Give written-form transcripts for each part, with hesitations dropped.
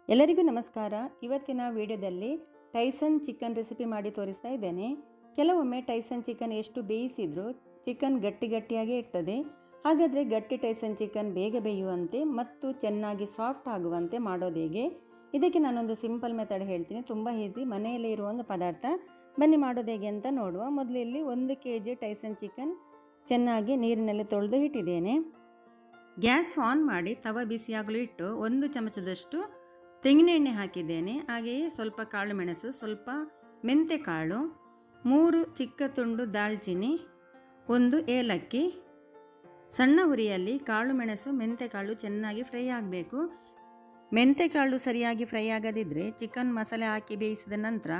ಎಲ್ಲರಿಗೂ ನಮಸ್ಕಾರ. ಇವತ್ತಿನ ವಿಡಿಯೋದಲ್ಲಿ ಟೈಸನ್ ಚಿಕನ್ ರೆಸಿಪಿ ಮಾಡಿ ತೋರಿಸ್ತಾ ಇದ್ದೇನೆ. ಕೆಲವೊಮ್ಮೆ ಟೈಸನ್ ಚಿಕನ್ ಎಷ್ಟು ಬೇಯಿಸಿದರೂ ಚಿಕನ್ ಗಟ್ಟಿಯಾಗೇ ಇರ್ತದೆ. ಹಾಗಾದರೆ ಗಟ್ಟಿ ಟೈಸನ್ ಚಿಕನ್ ಬೇಗ ಬೇಯುವಂತೆ ಮತ್ತು ಚೆನ್ನಾಗಿ ಸಾಫ್ಟ್ ಆಗುವಂತೆ ಮಾಡೋದು ಹೇಗೆ? ಇದಕ್ಕೆ ನಾನೊಂದು ಸಿಂಪಲ್ ಮೆಥಡ್ ಹೇಳ್ತೀನಿ. ತುಂಬ ಈಸಿ, ಮನೆಯಲ್ಲೇ ಇರುವ ಒಂದು ಪದಾರ್ಥ. ಬನ್ನಿ ಮಾಡೋದು ಹೇಗೆ ಅಂತ ನೋಡುವ. ಮೊದಲು ಇಲ್ಲಿ 1 kg ಟೈಸನ್ ಚಿಕನ್ ಚೆನ್ನಾಗಿ ನೀರಿನಲ್ಲಿ ತೊಳೆದು ಇಟ್ಟಿದ್ದೇನೆ. ಗ್ಯಾಸ್ ಆನ್ ಮಾಡಿ ತವ ಬಿಸಿಯಾಗಲು ಇಟ್ಟು 1 ಚಮಚದಷ್ಟು ತೆಂಗಿನ ಎಣ್ಣೆ ಹಾಕಿದ್ದೇನೆ. ಹಾಗೆಯೇ ಸ್ವಲ್ಪ ಕಾಳು ಮೆಣಸು, ಸ್ವಲ್ಪ ಮೆಂತೆ ಕಾಳು, 3 ಚಿಕ್ಕ ತುಂಡು ದಾಲ್ಚಿನ್ನಿ, 1 ಏಲಕ್ಕಿ. ಸಣ್ಣ ಉರಿಯಲ್ಲಿ ಕಾಳು ಮೆಣಸು ಮೆಂತೆಕಾಳು ಚೆನ್ನಾಗಿ ಫ್ರೈ ಆಗಬೇಕು. ಮೆಂತೆಕಾಳು ಸರಿಯಾಗಿ ಫ್ರೈ ಆಗದಿದ್ದರೆ ಚಿಕನ್ ಮಸಾಲೆ ಹಾಕಿ ಬೇಯಿಸಿದ ನಂತರ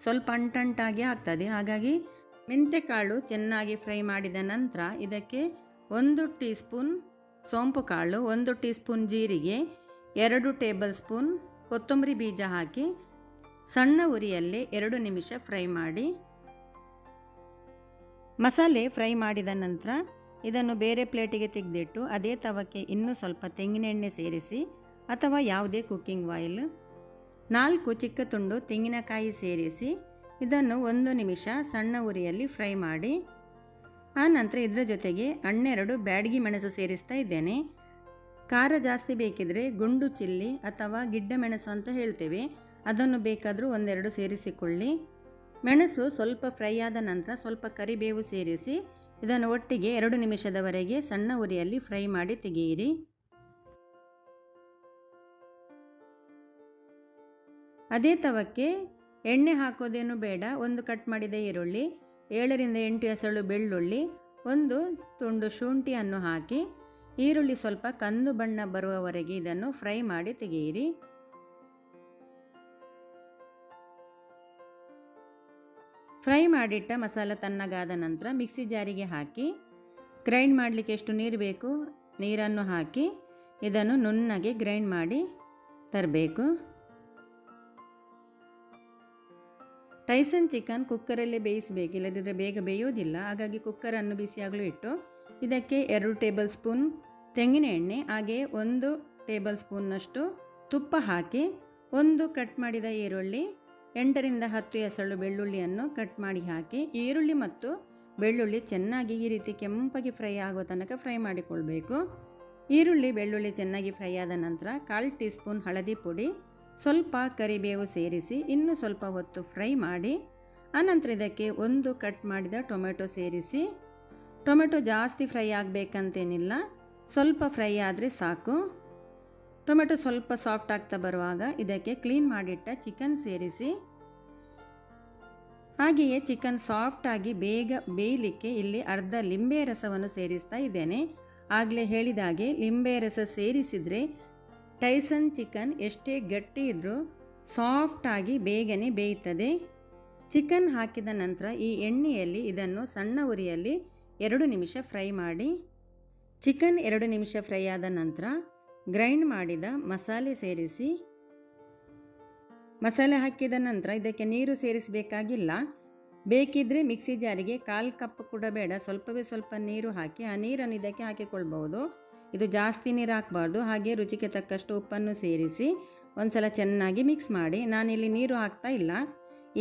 ಸ್ವಲ್ಪ ಅಂಟಂಟಾಗಿ ಆಗ್ತದೆ. ಹಾಗಾಗಿ ಮೆಂತೆಕಾಳು ಚೆನ್ನಾಗಿ ಫ್ರೈ ಮಾಡಿದ ನಂತರ ಇದಕ್ಕೆ 1 ಟೀ ಸ್ಪೂನ್ ಸೋಂಪು ಕಾಳು, 1 ಟೀ ಸ್ಪೂನ್ ಜೀರಿಗೆ, 2 ಟೇಬಲ್ ಸ್ಪೂನ್ ಕೊತ್ತಂಬರಿ ಬೀಜ ಹಾಕಿ ಸಣ್ಣ ಉರಿಯಲ್ಲಿ 2 ನಿಮಿಷ ಫ್ರೈ ಮಾಡಿ. ಮಸಾಲೆ ಫ್ರೈ ಮಾಡಿದ ನಂತರ ಇದನ್ನು ಬೇರೆ ಪ್ಲೇಟಿಗೆ ತೆಗೆದಿಟ್ಟು ಅದೇ ತವಕ್ಕೆ ಇನ್ನೂ ಸ್ವಲ್ಪ ತೆಂಗಿನ ಎಣ್ಣೆ ಸೇರಿಸಿ ಅಥವಾ ಯಾವುದೇ ಕುಕ್ಕಿಂಗ್ ಆಯಿಲ್, 4 ಚಿಕ್ಕ ತುಂಡು ತೆಂಗಿನಕಾಯಿ ಸೇರಿಸಿ ಇದನ್ನು 1 ನಿಮಿಷ ಸಣ್ಣ ಉರಿಯಲ್ಲಿ ಫ್ರೈ ಮಾಡಿ. ಆನಂತರ ಇದರ ಜೊತೆಗೆ 12 ಬ್ಯಾಡಗಿ ಮೆಣಸು ಸೇರಿಸ್ತಾ ಇದ್ದೇನೆ. ಖಾರ ಜಾಸ್ತಿ ಬೇಕಿದ್ರೆ ಗುಂಡು ಚಿಲ್ಲಿ ಅಥವಾ ಗಿಡ್ಡ ಮೆಣಸು ಅಂತ ಹೇಳ್ತೇವೆ, ಅದನ್ನು ಬೇಕಾದರೂ 1-2 ಸೇರಿಸಿಕೊಳ್ಳಿ. ಮೆಣಸು ಸ್ವಲ್ಪ ಫ್ರೈ ಆದ ನಂತರ ಸ್ವಲ್ಪ ಕರಿಬೇವು ಸೇರಿಸಿ ಇದನ್ನು ಒಟ್ಟಿಗೆ 2 ನಿಮಿಷದವರೆಗೆ ಸಣ್ಣ ಉರಿಯಲ್ಲಿ ಫ್ರೈ ಮಾಡಿ ತೆಗೆಯಿರಿ. ಅದೇ ತವಕ್ಕೆ ಎಣ್ಣೆ ಹಾಕೋದೇನು ಬೇಡ. 1 ಕಟ್ ಮಾಡಿದ ಈರುಳ್ಳಿ, 7-8 ಎಸಳು ಬೆಳ್ಳುಳ್ಳಿ, 1 ತುಂಡು ಶುಂಠಿಯನ್ನು ಹಾಕಿ ಈರುಳ್ಳಿ ಸ್ವಲ್ಪ ಕಂದು ಬಣ್ಣ ಬರುವವರೆಗೆ ಇದನ್ನು ಫ್ರೈ ಮಾಡಿ ತೆಗೆಯಿರಿ. ಫ್ರೈ ಮಾಡಿಟ್ಟ ಮಸಾಲ ತಣ್ಣಗಾದ ನಂತರ ಮಿಕ್ಸಿ ಜಾರಿಗೆ ಹಾಕಿ ಗ್ರೈಂಡ್ ಮಾಡಲಿಕ್ಕೆ ಎಷ್ಟು ನೀರು ಬೇಕು ನೀರನ್ನು ಹಾಕಿ ಇದನ್ನು ನುಣ್ಣಗೆ ಗ್ರೈಂಡ್ ಮಾಡಿ ತರಬೇಕು. ಟೈಸನ್ ಚಿಕನ್ ಕುಕ್ಕರಲ್ಲೇ ಬೇಯಿಸಬೇಕು, ಇಲ್ಲದಿದ್ದರೆ ಬೇಗ ಬೇಯೋದಿಲ್ಲ. ಹಾಗಾಗಿ ಕುಕ್ಕರನ್ನು ಬಿಸಿಯಾಗಲು ಇಟ್ಟು ಇದಕ್ಕೆ 2 ಟೇಬಲ್ ಸ್ಪೂನ್ ತೆಂಗಿನ ಎಣ್ಣೆ, ಹಾಗೆ 1 ಟೇಬಲ್ ಸ್ಪೂನ್ನಷ್ಟು ತುಪ್ಪ ಹಾಕಿ 1 ಕಟ್ ಮಾಡಿದ ಈರುಳ್ಳಿ, 8-10 ಎಸಳು ಬೆಳ್ಳುಳ್ಳಿಯನ್ನು ಕಟ್ ಮಾಡಿ ಹಾಕಿ ಈರುಳ್ಳಿ ಮತ್ತು ಬೆಳ್ಳುಳ್ಳಿ ಚೆನ್ನಾಗಿ ಈ ರೀತಿ ಕೆಂಪಾಗಿ ಫ್ರೈ ಆಗೋ ತನಕ ಫ್ರೈ ಮಾಡಿಕೊಳ್ಬೇಕು. ಈರುಳ್ಳಿ ಬೆಳ್ಳುಳ್ಳಿ ಚೆನ್ನಾಗಿ ಫ್ರೈ ಆದ ನಂತರ 1/4 ಟೀ ಸ್ಪೂನ್ ಹಳದಿ ಪುಡಿ, ಸ್ವಲ್ಪ ಕರಿಬೇವು ಸೇರಿಸಿ ಇನ್ನೂ ಸ್ವಲ್ಪ ಹೊತ್ತು ಫ್ರೈ ಮಾಡಿ. ಆನಂತರ ಇದಕ್ಕೆ 1 ಕಟ್ ಮಾಡಿದ ಟೊಮೆಟೊ ಸೇರಿಸಿ. ಟೊಮೆಟೊ ಜಾಸ್ತಿ ಫ್ರೈ ಆಗಬೇಕಂತೇನಿಲ್ಲ, ಸ್ವಲ್ಪ ಫ್ರೈ ಆದರೆ ಸಾಕು. ಟೊಮೆಟೊ ಸ್ವಲ್ಪ ಸಾಫ್ಟ್ ಆಗ್ತಾ ಬರುವಾಗ ಇದಕ್ಕೆ ಕ್ಲೀನ್ ಮಾಡಿಟ್ಟ ಚಿಕನ್ ಸೇರಿಸಿ. ಹಾಗೆಯೇ ಚಿಕನ್ ಸಾಫ್ಟಾಗಿ ಬೇಗ ಬೇಯಲಿಕ್ಕೆ ಇಲ್ಲಿ ಅರ್ಧ ಲಿಂಬೆ ರಸವನ್ನು ಸೇರಿಸ್ತಾ ಇದ್ದೇನೆ. ಆಗಲೇ ಹೇಳಿದಾಗೆ ಲಿಂಬೆ ರಸ ಸೇರಿಸಿದರೆ ಟೈಸನ್ ಚಿಕನ್ ಎಷ್ಟೇ ಗಟ್ಟಿ ಇದ್ದರೂ ಸಾಫ್ಟಾಗಿ ಬೇಗನೆ ಬೇಯುತ್ತದೆ. ಚಿಕನ್ ಹಾಕಿದ ನಂತರ ಈ ಎಣ್ಣೆಯಲ್ಲಿ ಇದನ್ನು ಸಣ್ಣ ಉರಿಯಲ್ಲಿ 2 ನಿಮಿಷ ಫ್ರೈ ಮಾಡಿ. ಚಿಕನ್ 2 ನಿಮಿಷ ಫ್ರೈ ಆದ ನಂತರ ಗ್ರೈಂಡ್ ಮಾಡಿದ ಮಸಾಲೆ ಸೇರಿಸಿ. ಮಸಾಲೆ ಹಾಕಿದ ನಂತರ ಇದಕ್ಕೆ ನೀರು ಸೇರಿಸಬೇಕಾಗಿಲ್ಲ. ಬೇಕಿದ್ದರೆ ಮಿಕ್ಸಿ ಜಾರಿಗೆ 1/4 ಕಪ್ ಕೂಡ ಬೇಡ, ಸ್ವಲ್ಪವೇ ಸ್ವಲ್ಪ ನೀರು ಹಾಕಿ ಆ ನೀರನ್ನು ಇದಕ್ಕೆ ಹಾಕಿಕೊಳ್ಬಹುದು. ಇದು ಜಾಸ್ತಿ ನೀರು ಹಾಕಬಾರ್ದು. ಹಾಗೆ ರುಚಿಗೆ ತಕ್ಕಷ್ಟು ಉಪ್ಪನ್ನು ಸೇರಿಸಿ ಒಂದ್ಸಲ ಚೆನ್ನಾಗಿ ಮಿಕ್ಸ್ ಮಾಡಿ. ನಾನಿಲ್ಲಿ ನೀರು ಹಾಕ್ತಾ ಇಲ್ಲ.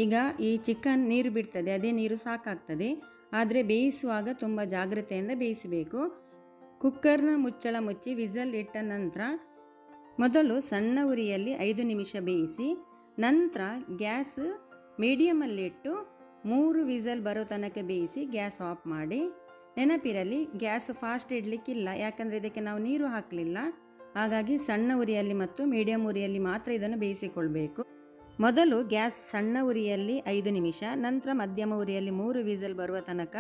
ಈಗ ಈ ಚಿಕನ್ ನೀರು ಬಿಡ್ತದೆ, ಅದೇ ನೀರು ಸಾಕಾಗ್ತದೆ. ಆದರೆ ಬೇಯಿಸುವಾಗ ತುಂಬ ಜಾಗ್ರತೆಯಿಂದ ಬೇಯಿಸಬೇಕು. ಕುಕ್ಕರ್ನ ಮುಚ್ಚಳ ಮುಚ್ಚಿ ವಿಸಲ್ ಇಟ್ಟ ನಂತರ ಮೊದಲು ಸಣ್ಣ ಉರಿಯಲ್ಲಿ 5 ನಿಮಿಷ ಬೇಯಿಸಿ, ನಂತರ ಗ್ಯಾಸ್ ಮೀಡಿಯಮಲ್ಲಿಟ್ಟು 3 ವಿಸಲ್ ಬರೋ ತನಕ ಬೇಯಿಸಿ ಗ್ಯಾಸ್ ಆಫ್ ಮಾಡಿ. ನೆನಪಿರಲಿ, ಗ್ಯಾಸ್ ಫಾಸ್ಟ್ ಇಡಲಿಕ್ಕಿಲ್ಲ, ಯಾಕಂದರೆ ಇದಕ್ಕೆ ನಾವು ನೀರು ಹಾಕಲಿಲ್ಲ. ಹಾಗಾಗಿ ಸಣ್ಣ ಉರಿಯಲ್ಲಿ ಮತ್ತು ಮೀಡಿಯಂ ಉರಿಯಲ್ಲಿ ಮಾತ್ರ ಇದನ್ನು ಬೇಯಿಸಿಕೊಳ್ಬೇಕು. ಮೊದಲು ಗ್ಯಾಸ್ ಸಣ್ಣ ಉರಿಯಲ್ಲಿ 5 ನಿಮಿಷ, ನಂತರ ಮಧ್ಯಮ ಉರಿಯಲ್ಲಿ 3 ವಿಸಲ್ ಬರುವ ತನಕ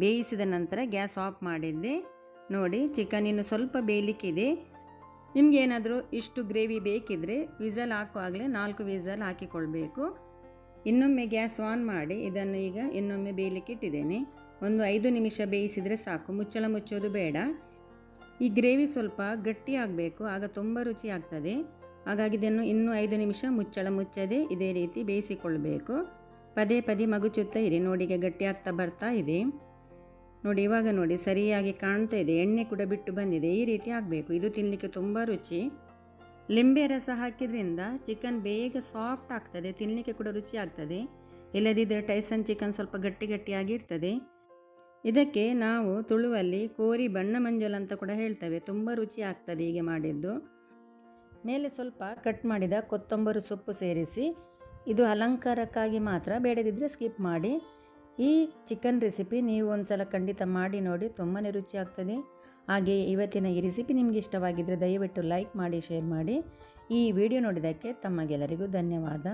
ಬೇಯಿಸಿದ ನಂತರ ಗ್ಯಾಸ್ ಆಫ್ ಮಾಡಿದ್ದೆ. ನೋಡಿ, ಚಿಕನ್ ಇನ್ನು ಸ್ವಲ್ಪ ಬೇಯಲಿಕ್ಕಿದೆ. ನಿಮಗೇನಾದರೂ ಇಷ್ಟು ಗ್ರೇವಿ ಬೇಕಿದ್ದರೆ ವಿಸಲ್ ಹಾಕುವಾಗಲೇ 4 ವಿಸಲ್ ಹಾಕಿಕೊಳ್ಬೇಕು. ಇನ್ನೊಮ್ಮೆ ಗ್ಯಾಸ್ ಆನ್ ಮಾಡಿ ಇದನ್ನು ಈಗ ಇನ್ನೊಮ್ಮೆ ಬೇಯಲಿಕ್ಕೆ ಇಟ್ಟಿದ್ದೇನೆ. ಒಂದು 5 ನಿಮಿಷ ಬೇಯಿಸಿದರೆ ಸಾಕು, ಮುಚ್ಚಳ ಮುಚ್ಚೋದು ಬೇಡ. ಈ ಗ್ರೇವಿ ಸ್ವಲ್ಪ ಗಟ್ಟಿ ಆಗಬೇಕು, ಆಗ ತುಂಬ ರುಚಿ ಆಗ್ತದೆ. ಹಾಗಾಗಿ ಇದನ್ನು ಇನ್ನೂ 5 ನಿಮಿಷ ಮುಚ್ಚಳ ಮುಚ್ಚದೆ ಇದೇ ರೀತಿ ಬೇಯಿಸಿಕೊಳ್ಬೇಕು. ಪದೇ ಪದೇ ಮಗುಚುತ್ತಾ ಇರಿ. ನೋಡಿ, ಈಗ ಗಟ್ಟಿ ಆಗ್ತಾ ಬರ್ತಾ ಇದೆ. ನೋಡಿ, ಇವಾಗ ನೋಡಿ ಸರಿಯಾಗಿ ಕಾಣ್ತಾ ಇದೆ, ಎಣ್ಣೆ ಕೂಡ ಬಿಟ್ಟು ಬಂದಿದೆ. ಈ ರೀತಿ ಆಗಬೇಕು, ಇದು ತಿನ್ನಲಿಕ್ಕೆ ತುಂಬ ರುಚಿ. ಲಿಂಬೆ ರಸ ಹಾಕಿದ್ರಿಂದ ಚಿಕನ್ ಬೇಗ ಸಾಫ್ಟ್ ಆಗ್ತದೆ, ತಿನ್ನಲಿಕ್ಕೆ ಕೂಡ ರುಚಿ ಆಗ್ತದೆ. ಇಲ್ಲದಿದ್ದರೆ ಟೈಸನ್ ಚಿಕನ್ ಸ್ವಲ್ಪ ಗಟ್ಟಿ ಗಟ್ಟಿಯಾಗಿರ್ತದೆ. ಇದಕ್ಕೆ ನಾವು ತುಳುವಲ್ಲಿ ಕೋರಿ ಬಣ್ಣ ಮಂಜಲ್ ಅಂತ ಕೂಡ ಹೇಳ್ತೇವೆ. ತುಂಬ ರುಚಿ ಆಗ್ತದೆ ಹೀಗೆ ಮಾಡಿದ್ದು. ಮೇಲೆ ಸ್ವಲ್ಪ ಕಟ್ ಮಾಡಿದ ಕೊತ್ತಂಬರಿ ಸೊಪ್ಪು ಸೇರಿಸಿ, ಇದು ಅಲಂಕಾರಕ್ಕಾಗಿ ಮಾತ್ರ, ಬೇಡದಿದ್ದರೆ ಸ್ಕಿಪ್ ಮಾಡಿ. ಈ ಚಿಕನ್ ರೆಸಿಪಿ ನೀವು ಒಂದ್ಸಲ ಖಂಡಿತ ಮಾಡಿ ನೋಡಿ, ತುಂಬಾ ರುಚಿ ಆಗ್ತದೆ. ಹಾಗೆ ಇವತ್ತಿನ ಈ ರೆಸಿಪಿ ನಿಮಗೆ ಇಷ್ಟವಾಗಿದ್ದರೆ ದಯವಿಟ್ಟು ಲೈಕ್ ಮಾಡಿ, ಶೇರ್ ಮಾಡಿ. ಈ ವಿಡಿಯೋ ನೋಡಿದ್ದಕ್ಕೆ ತಮಗೆಲ್ಲರಿಗೂ ಧನ್ಯವಾದ.